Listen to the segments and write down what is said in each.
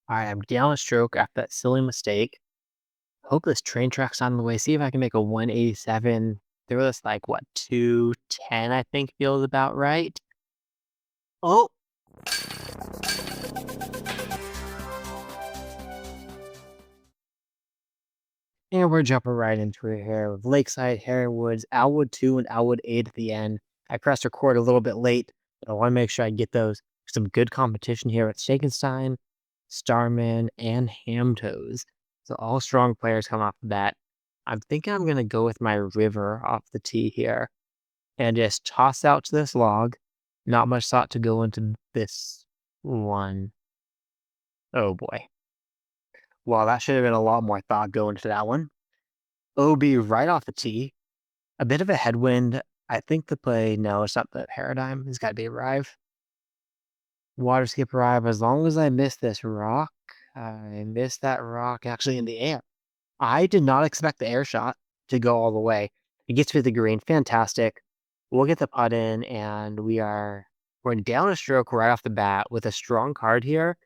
All right, I'm down a stroke after that silly mistake. Hope this train track's on the way. See if I can make a 187 through this, like, what, 210, I think feels about right. Oh, and we're jumping right into it here with Lakeside, Herringwoods, Alwood 2, and Alwood 8 at the end. I pressed record a little bit late, but I want to make sure I get those. Some good competition here with Shakenstein, Starman, and Hamtoes. So all strong players come off the bat. I'm thinking I'm going to go with my river off the tee here and just toss out to this log. Not much thought to go into this one. Oh boy. Well, that should have been a lot more thought going into that one. OB right off the tee. A bit of a headwind. I think the play, no, it's not the paradigm. It's got to be arrive. Water skip arrive. As long as I miss this rock, I missed that rock actually in the air. I did not expect the air shot to go all the way. It gets to the green. Fantastic. We'll get the putt in, and we're down a stroke right off the bat with a strong card here.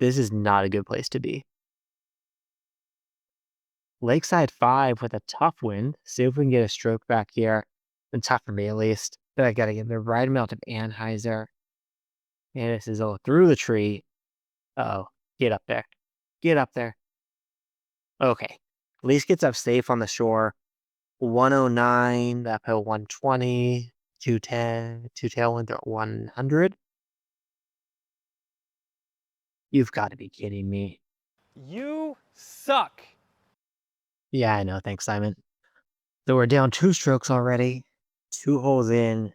This is not a good place to be. Lakeside 5 with a tough wind. See if we can get a stroke back here. And tough for me at least. But I gotta get the right amount of Anheuser. And this is all through the tree. Oh, get up there. Get up there. Okay. At least gets up safe on the shore. 109, uphill 120, 210, two tailwind at 100. You've got to be kidding me. You suck. Yeah, I know. Thanks, Simon. So we're down 2 strokes already. 2 holes in.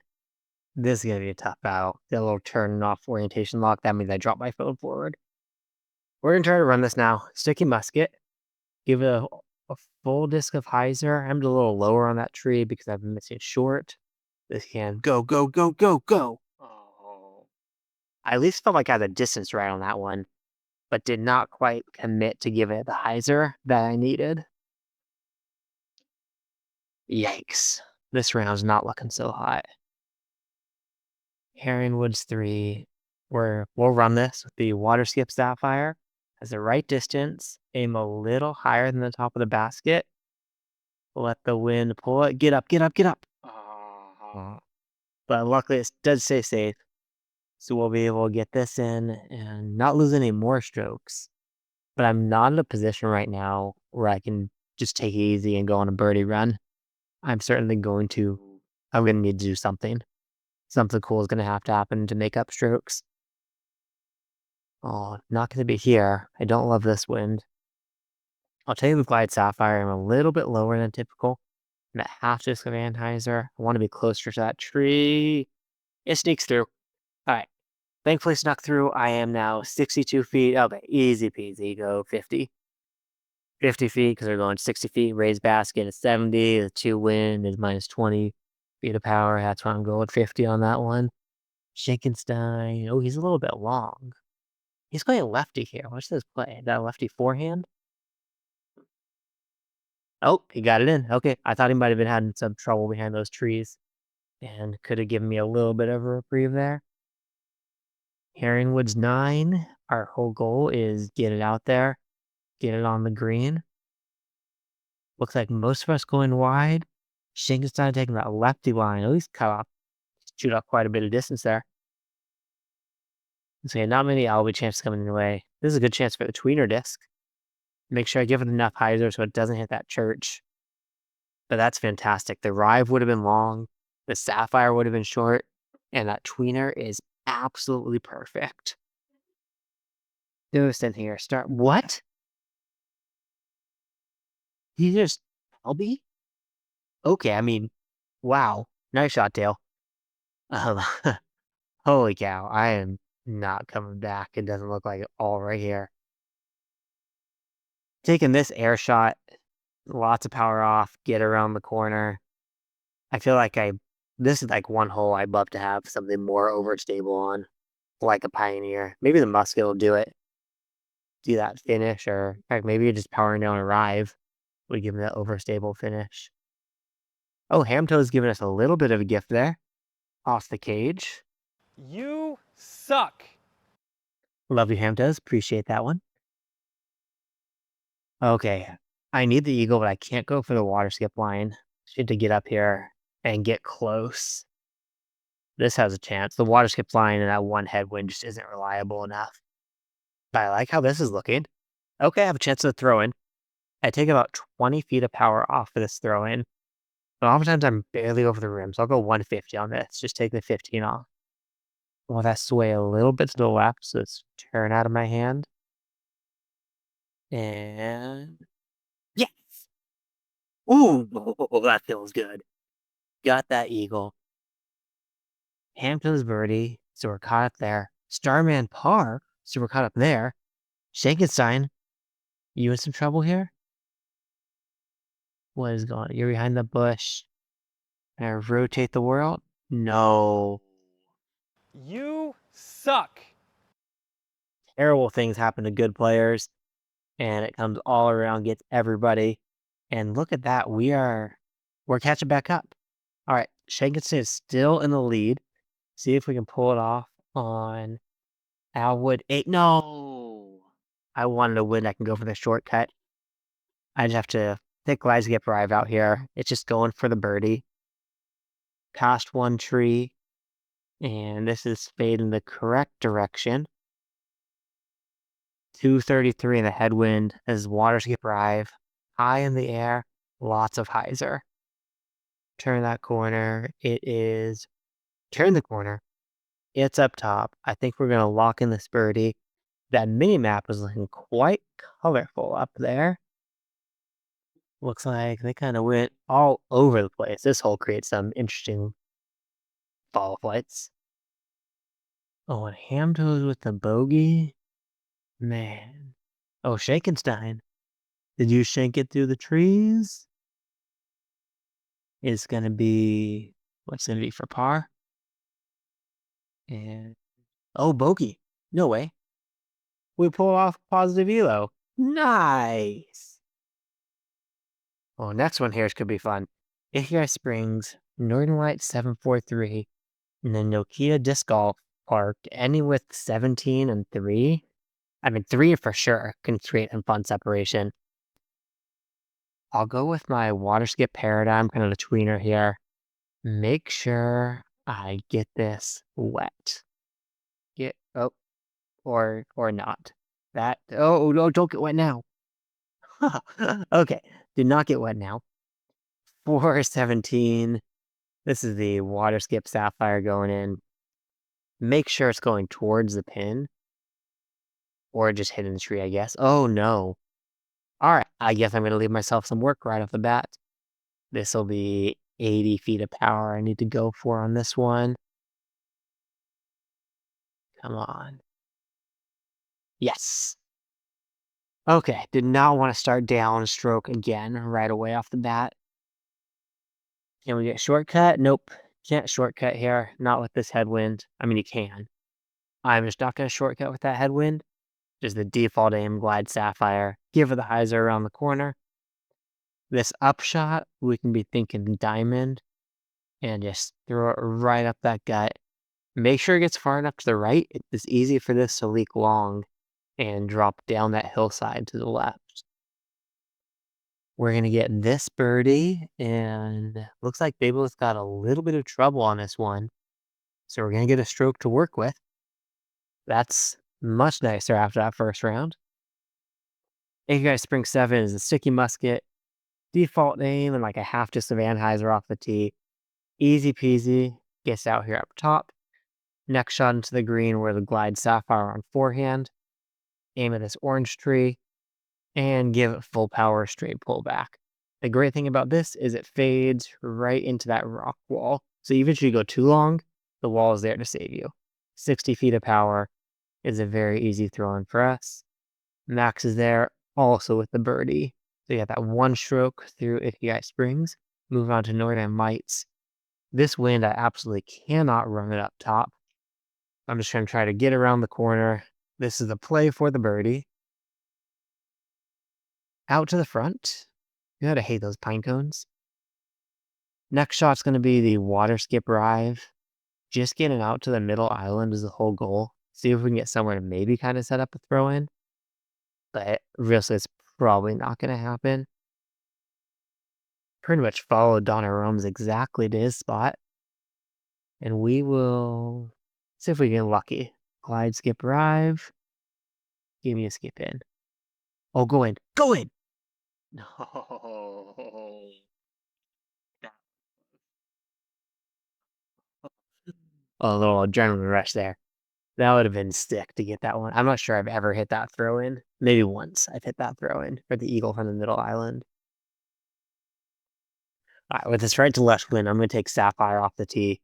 This is going to be a tough battle. Get a little turn off orientation lock. That means I drop my phone forward. We're going to try to run this now. Sticky musket. Give it a full disc of hyzer. I'm a little lower on that tree because I've been missing short. This can go, go, go, go, go. Oh. I at least felt like I had a distance right on that one, but did not quite commit to give it the hyzer that I needed. Yikes. This round's not looking so hot. Herringwoods 3. We'll run this with the water skip sapphire as the right distance. Aim a little higher than the top of the basket. Let the wind pull it. Get up, get up, get up. Oh. But luckily it does stay safe. So we'll be able to get this in and not lose any more strokes. But I'm not in a position right now where I can just take it easy and go on a birdie run. I'm certainly I'm going to need to do something. Something cool is going to have to happen to make up strokes. Oh, not going to be here. I don't love this wind. I'll take the Glide Sapphire. I'm a little bit lower than typical. I'm at half disc of Anheuser. I want to be closer to that tree. It sneaks through. All right. Thankfully snuck through. I am now 62 feet. Okay, easy peasy. Go 50. 50 feet because they're going 60 feet. Raised basket is 70. The 2 wind is minus 20 feet of power. That's why I'm going 50 on that one. Shakenstein. Oh, he's a little bit long. He's going lefty here. What's this play? That lefty forehand? Oh, he got it in. Okay, I thought he might have been having some trouble behind those trees and could have given me a little bit of a reprieve there. Herringwoods 9. Our whole goal is get it out there, get it on the green. Looks like most of us going wide. Shinkenstein taking that lefty line. At least shoot off quite a bit of distance there. So yeah, not many LB chances coming your way. This is a good chance for the tweener disc. Make sure I give it enough hyzer so it doesn't hit that church. But that's fantastic. The Rive would have been long, the Sapphire would have been short, and that tweener is absolutely perfect. Newest in here. Start. What? He just LB? Okay, I mean, wow. Nice shot, Dale. Um, holy cow. I am not coming back. It doesn't look like it all right here. Taking this air shot, lots of power off, get around the corner. I feel like this is like one hole I'd love to have something more overstable on, like a Pioneer. Maybe the Musket will do it. Do that finish, or heck, maybe you're just powering down a Rive. We give him that overstable finish. Oh, Hamtoe's giving us a little bit of a gift there. Off the cage. You suck. Love you, Hamdas. Appreciate that one. Okay. I need the eagle, but I can't go for the water skip line. Just need to get up here and get close. This has a chance. The water skip line and that one headwind just isn't reliable enough. But I like how this is looking. Okay, I have a chance to throw in. I take about 20 feet of power off of this throw in. But oftentimes I'm barely over the rim, so I'll go 150 on this. Just take the 15 off. Well, that sway a little bit to the left, so it's turn out of my hand. And yes! Ooh, that feels good. Got that eagle. Hampton's birdie, so we're caught up there. Starman par, so we're caught up there. Shankenstein, you in some trouble here? What is going on? You're behind the bush. And rotate the world? No. You suck. Terrible things happen to good players, and it comes all around, gets everybody. And look at that. We're catching back up. All right. Shankenstein is still in the lead. See if we can pull it off on Alwood 8. No. I wanted to win. I can go for the shortcut. I just have to pick Lies to get Brive out here. It's just going for the birdie. Past one tree. And this is spade in the correct direction. 233 in the headwind as water skip Brive. High in the air. Lots of hyzer. Turn that corner. Turn the corner. It's up top. I think we're going to lock in this birdie. That mini map is looking quite colorful up there. Looks like they kind of went all over the place. This hole creates some interesting follow flights. Oh, and Ham Toes with the bogey? Man. Oh, Shankenstein. Did you shank it through the trees? It's going to be... What's going to be for par? And... Oh, bogey. No way. We pull off positive elo. Nice. Oh, next one here could be fun. Ikigai Springs, Northern Lights 743, and then Nokia Disc Golf Park, ending with 17 and 3. I mean, 3 for sure can create some fun separation. I'll go with my water skip paradigm, kind of the tweener here. Make sure I get this wet. Or not. No, don't get wet now. Okay, do not get wet now. 417. This is the water skip sapphire going in. Make sure it's going towards the pin. Or just hitting the tree, I guess. Oh, no. Alright, I guess I'm going to leave myself some work right off the bat. This will be 80 feet of power I need to go for on this one. Come on. Yes. Okay, did not want to start downstroke again right away off the bat. Can we get shortcut? Nope. Can't shortcut here. Not with this headwind. I mean, you can. I'm just not going to shortcut with that headwind. Just the default aim, glide sapphire. Give her the hyzer around the corner. This upshot, we can be thinking diamond. And just throw it right up that gut. Make sure it gets far enough to the right. It's easy for this to leak long and drop down that hillside to the left. We're going to get this birdie, and looks like Babel's got a little bit of trouble on this one. So we're going to get a stroke to work with. That's much nicer after that first round. Ikigai Spring 7 is a sticky musket. Default aim and like a half just of Anheuser off the tee. Easy peasy. Gets out here up top. Next shot into the green where the glide sapphire on forehand. Aim at this orange tree. And give it full power straight pullback. The great thing about this is it fades right into that rock wall. So even if you go too long, the wall is there to save you. 60 feet of power is a very easy throw in for us. Max is there also with the birdie. So you have that one stroke through Ikigai Springs. Move on to Northern Lights. This wind, I absolutely cannot run it up top. I'm just going to try to get around the corner. This is the play for the birdie. Out to the front. You gotta hate those pine cones. Next shot's gonna be the water skip drive. Just getting out to the middle island is the whole goal. See if we can get somewhere to maybe kind of set up a throw in. But realistically, it's probably not going to happen. Pretty much followed Donnarumma's exactly to his spot. And we will see if we get lucky. Glide, skip, arrive. Give me a skip in. Oh, go in. Go in! No. A little adrenaline rush there. That would have been sick to get that one. I'm not sure I've ever hit that throw in. Maybe once I've hit that throw in for the eagle from the middle island. All right, with this right to left wind, I'm going to take Sapphire off the tee.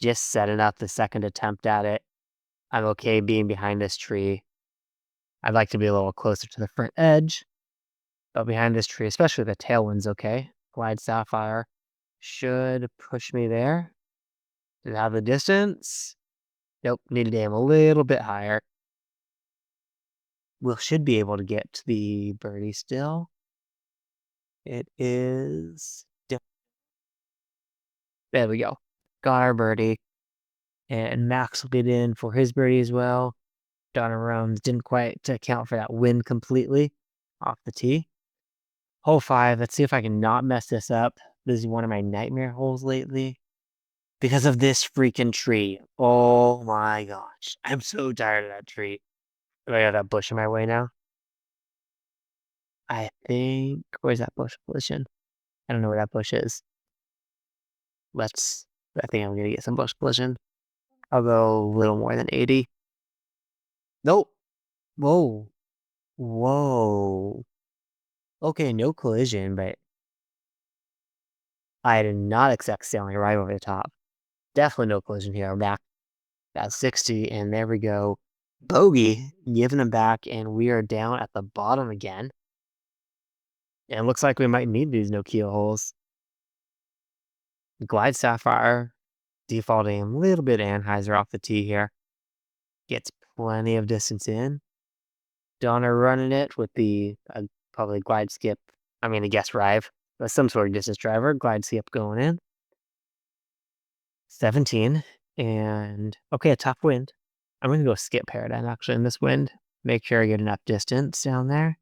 Just setting up the second attempt at it. I'm okay being behind this tree. I'd like to be a little closer to the front edge. But behind this tree, especially the tailwind's okay. Glide Sapphire should push me there. Did it have the distance? Nope, needed to aim a little bit higher. We should be able to get to the birdie still. It is... There we go. Got our birdie. And Max will get in for his birdie as well. Donnarumma didn't quite account for that wind completely off the tee. Hole 5. Let's see if I can not mess this up. This is one of my nightmare holes lately. Because of this freaking tree. Oh my gosh. I'm so tired of that tree. Do I have that bush in my way now? I think... Where's that bush position? I don't know where that bush is. I think I'm going to get some bush collision. I'll go a little more than 80. Nope. Whoa. Whoa. Okay, no collision, but I did not accept sailing right over the top. Definitely no collision here. I'm back at 60, and there we go. Bogey, giving them back, and we are down at the bottom again. And it looks like we might need these no-keel holes. Glide Sapphire, defaulting a little bit Anheuser off the tee here. Gets plenty of distance in. Donna running it with the probably glide skip. I mean, a guess drive, but some sort of distance driver. Glide skip going in. 17. And okay, a tough wind. I'm going to go skip Paradigm actually in this wind. Make sure I get enough distance down there.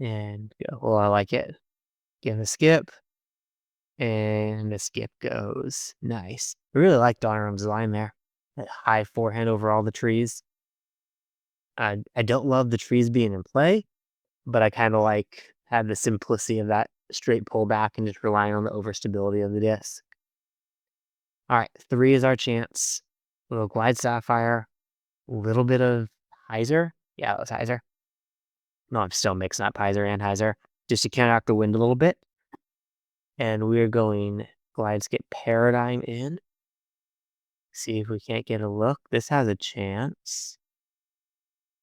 And go. Well, I like it. Give a skip. And the skip goes. Nice. I really like Donnarumma's line there. That high forehand over all the trees. I don't love the trees being in play, but I kind of like have the simplicity of that straight pullback and just relying on the overstability of the disc. All right, 3 is our chance. Little Glide Sapphire, a little bit of Heiser. Yeah, it was Heiser. No, I'm still mixing up Heiser and Heiser just to counteract the wind a little bit. And we're going Glide Skip Paradigm in. See if we can't get a look. This has a chance.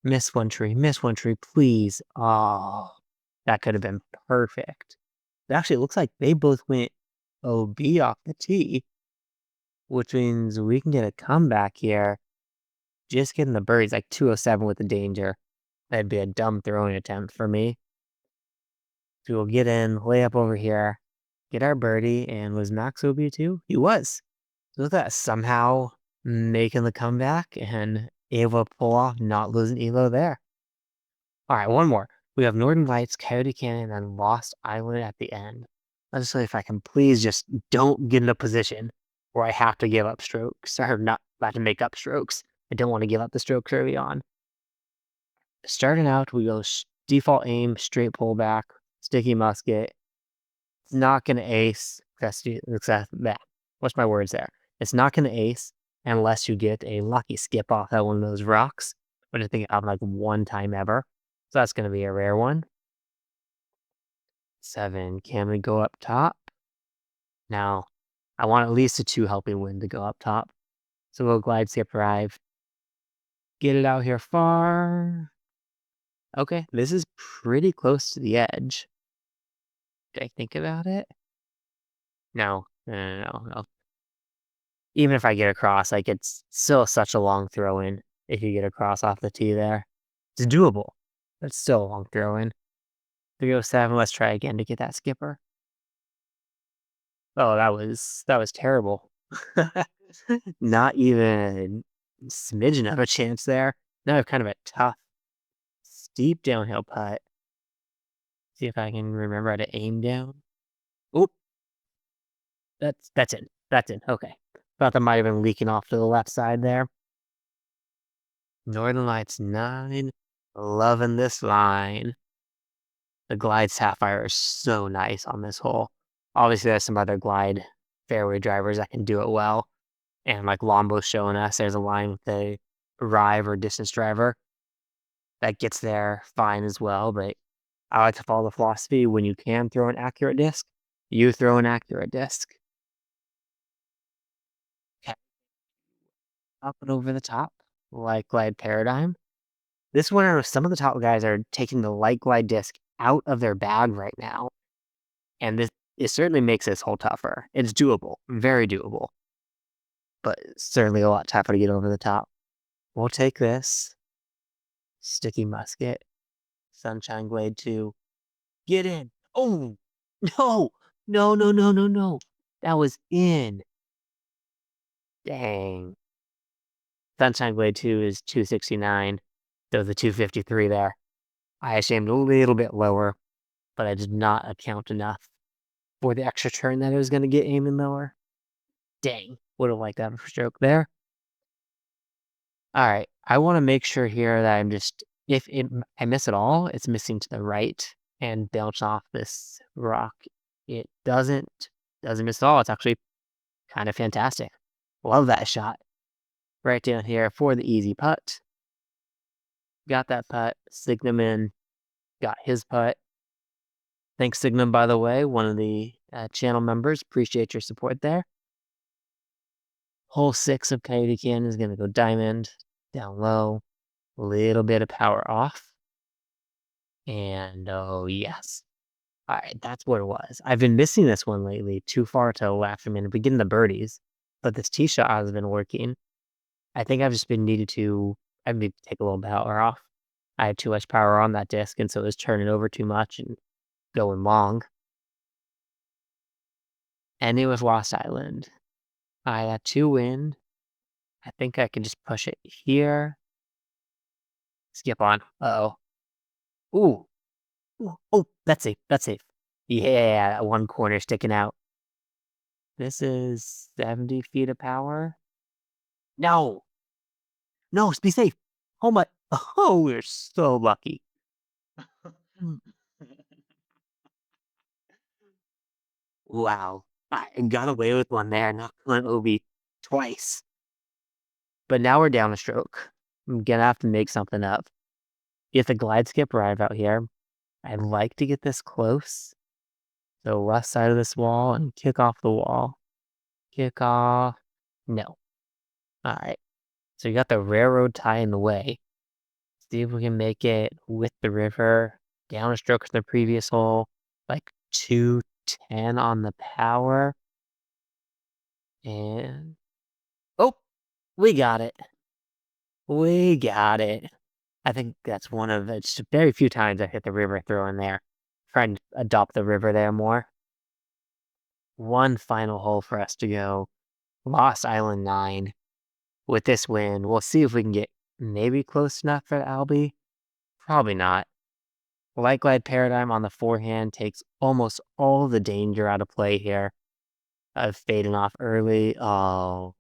Miss one tree, please. Oh, that could have been perfect. Actually, it looks like they both went OB off the tee, which means we can get a comeback here. Just getting the birdies, like 207 with the danger. That'd be a dumb throwing attempt for me. So we'll get in, lay up over here, get our birdie, and was Max OB too? He was. So look at that, somehow making the comeback and able to pull off not losing Elo there. All right, one more. We have Northern Lights, Coyote Canyon, and Lost Island at the end. Let's see if I can please just don't get in a position where I have to give up strokes, or not have to make up strokes. I don't want to give up the strokes early on. Starting out, we go default aim, straight pullback, sticky musket. It's not going to ace. What's my words there? It's not going to ace unless you get a lucky skip off at one of those rocks, which I think happened like one time ever. So that's going to be a rare one. 7. Can we go up top? Now, I want at least a 2 helping wind to go up top. So we'll glide, skip, drive. Get it out here far. Okay, this is pretty close to the edge. Did I think about it? No. Even if I get across, like, it's still such a long throw in if you get across off the tee there. It's doable. But it's still a long throw in. 307, let's try again to get that skipper. Oh, that was terrible. Not even a smidgen of a chance there. Now I have kind of a tough, steep downhill putt. See if I can remember how to aim down. Oop, that's it. That's it. Okay. Thought that might have been leaking off to the left side there. Northern Lights 9. Loving this line. The glide sapphire is so nice on this hole. Obviously, there's some other glide fairway drivers that can do it well. And like Lombo's showing us, there's a line with a drive or distance driver that gets there fine as well. But I like to follow the philosophy when you can throw an accurate disc, you throw an accurate disc. Okay. Up and over the top, like Glide Paradigm. This one, I know some of the top guys are taking the light glide disc out of their bag right now. And this it certainly makes this hole tougher. It's doable, very doable. But it's certainly a lot tougher to get over the top. We'll take this. Sticky Musket. Sunshine Glade 2. Get in. Oh, no. No, no, no, no, no. That was in. Dang. Sunshine Glade 2 is 269. So the 253 there. I assumed a little bit lower, but I did not account enough for the extra turn that I was going to get aiming lower. Dang. Would have liked that for stroke there. All right. I want to make sure here that I'm just, if I miss it all, it's missing to the right and bounce off this rock. It doesn't miss at all. It's actually kind of fantastic. Love that shot. Right down here for the easy putt. Got that putt. Signum in. Got his putt. Thanks, Signum, by the way, one of the channel members. Appreciate your support there. Hole 6 of Coyote Canyon is going to go diamond, down low, a little bit of power off. And oh, yes. All right, that's what it was. I've been missing this one lately, too far to the left. I mean, I'm getting the birdies, but this tee shot has been working. I think I've just been I need to take a little power off. I had too much power on that disc, and so it was turning over too much and going long. And it was Lost Island. I got 2 wind. I think I can just push it here. Skip on. Uh-oh. Ooh. Ooh. Oh, that's safe. That's safe. Yeah, that one corner sticking out. This is 70 feet of power. No. No, be safe. Oh my. Oh, we're so lucky. Wow. I got away with one there, not going OB twice. But now we're down a stroke. I'm gonna have to make something up. If the glide skip arrive out here, I'd like to get this close. So left side of this wall and kick off the wall. Kick off. No. Alright. So you got the railroad tie in the way. See if we can make it with the river. Down a stroke from the previous hole. Like 210 on the power. And oh, we got it. We got it. I think that's one of it's very few times I hit the river throw in there. Trying to adopt the river there more. One final hole for us to go. Lost Island 9. With this win, we'll see if we can get maybe close enough for Albie. Probably not. Light Glide Paradigm on the forehand takes almost all the danger out of play here of fading off early. Oh,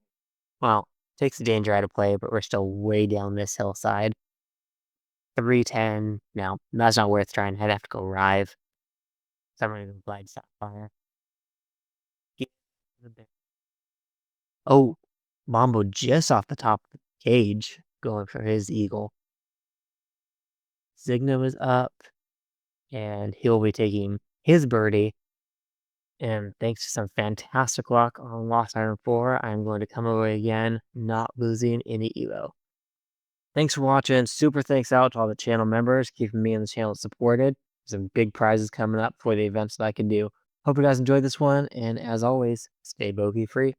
well, takes the danger out of play, but we're still way down this hillside. 310. No, that's not worth trying. I'd have to go Rive. So I'm going to Glide Sapphire. Oh, Mambo just off the top of the cage, going for his eagle. Signum is up, and he'll be taking his birdie. And thanks to some fantastic luck on Lost Island 4, I'm going to come away again, not losing any ELO. Thanks for watching. Super thanks out to all the channel members, keeping me and the channel supported. Some big prizes coming up for the events that I can do. Hope you guys enjoyed this one, and as always, stay bogey free.